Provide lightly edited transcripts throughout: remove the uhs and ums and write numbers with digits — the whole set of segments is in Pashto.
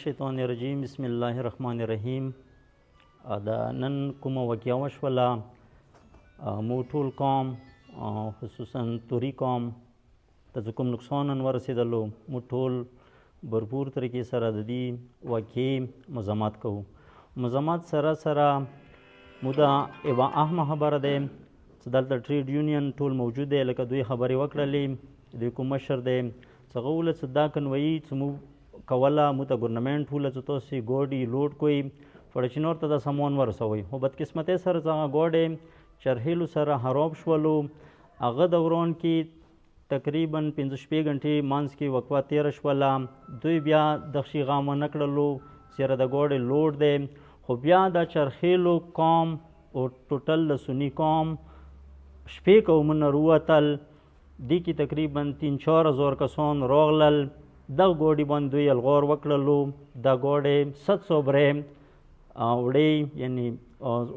شیطان الرجیم بسم الله الرحمن الرحیم. دا نن کومه واقعه وشوله، مو ټول قوم خصوصا توري قوم ته چې کوم نقصان ورسېدلو، مو ټول برپور طریقې سره د دې واقعې مزامات کوو. مزامات سره سره مو دا یوه اهمه خبره دی چې دلته ټریډ یونین ټول موجود دی، لکه دوی خبرې وکړلې، دوی کوم مشر دی څه غوله چې دا کنویي چې مو کوله، مو ته ګورنمنټ وله چې تاسې ګاډي لوډ کوئ فړچینور ته دا سامان ورسوئ، خو بدقسمتۍ سره چې هغه ګاډۍ چرخیلو سره خراب شولو. هغه دوران کې تقریبا 5 شپې غنټې منځ کې وقفه تېره شوله. دوی بیا دغه شي غام ونه کړلو چې یاره د ګاډۍ لوډ دی، خو بیا د چرخیلو قوم او ټوټل د سني قوم شپې قومونه رووتل. دې کې تقریبا 3-4 هزار کسان راغلل. دغه ګاډي باندې دوی الغار وکړلو. دا ګاډۍ 700 برۍ وړۍ، یعنې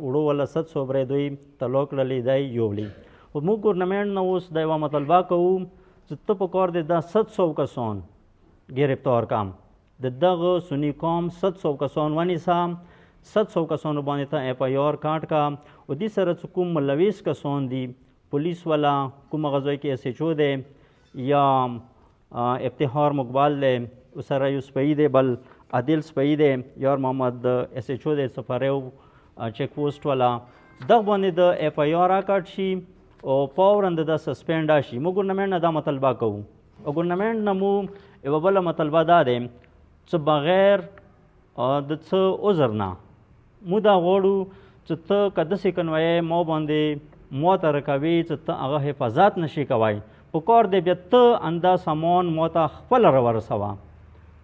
وړو والا 700 برۍ دوی طلا کړلې، دا یې یوړې. خو موږ ګورنمنټ نه اوس دا یوه مطالبه کوو چې ته په کار دی دا 700 کسان گرفتار کم، د دغه سني قوم 700 کسان ونیسه، 700 کسانو باندې ته اف آی آر کاټ کا. او دې سره چې کوم ملوث کسان دي، پولیس والا کوم هغه ځای کې ایس ایچ او دی یا افتخار مقبال دی، سره یو سپی دی، بل عادل سپی دی، یار محمد ایس ایچ او دی سفاریو چیک پوسټ والا، دغه باندې د اف آی آر راکټ شي او فوراً د سسپینډ شي. موږ ګورنمنټ نه دا مطالبه کوو. او ګورنمنټ نه مو یوه بله مطالبه دا دی چې بغیر د څه عذر نه مو دا غواړو چې ته که داسې کنویې ما باندې ما ته رکوي چې ته هغه حفاظت نشي کوی، په کار دی بیا ته اندا سامان ما ته خپله راورسوه،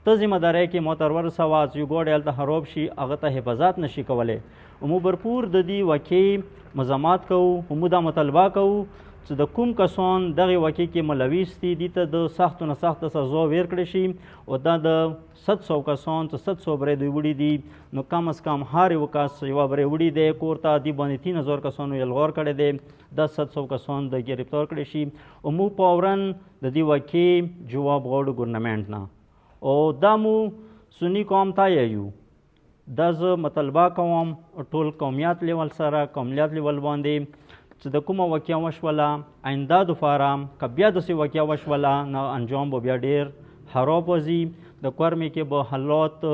ته ذمه داری کې ما ته ورسوه چې یو ګاډی هلته خراب شي هغه ته حفاظت نشي کولی. مو برپور د دې واقعې مزامات کوو. مو دا مطالبه کوو چې د کوم کسان دغې واقعې کې ملوث دي، دې ته د سختو نه سخته سزا ورکړی شي. او دا د 700 کسان چې 700 برۍ دوی وړي دي، نو کم از کم هر یو کس یوه برۍ وړي دی کور ته، دې باندې 3000 کسانو یلغار کړی دی، دا 700 کسان د گرفتار کړی شي. او مو فوراً د دې واقعې جواب غواړو ګورنمنټ نه. او دا مو سني قوم ته یو دا زه مطالبه کوم ټول قومیت لیول سره، قومیت لیول باندې چې د کومه واقعه وشوله آینده دپاره که بیا داسې واقعه وشوله نو انجام به بیا ډېر خراب وځي. د کورمې کې به حالات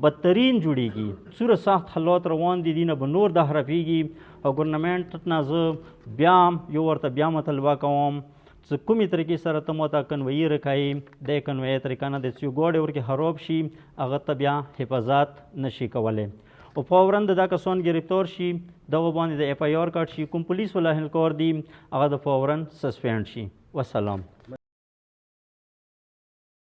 بدترین جوړیږي، څومره سخت حالات روان دي، دې نه به نور د خرابیږي. او ګورنمنټ نه زه بیا یو ورته بیا مطالبه کوم چې کومې طریقې سره ته ما ته کنویي راکوي، د کنویي طریقه نه دی چې یو ګاډی ورکې خراب شي هغه ته بیا حفاظت نشي کولی. او فوراً د دا کسان گرفتار شي، دغه باندې د اف آی آر کاټ شي، کوم پولیس والا اهلکار دي هغه د فوراً سسپینډ شي. والسلام.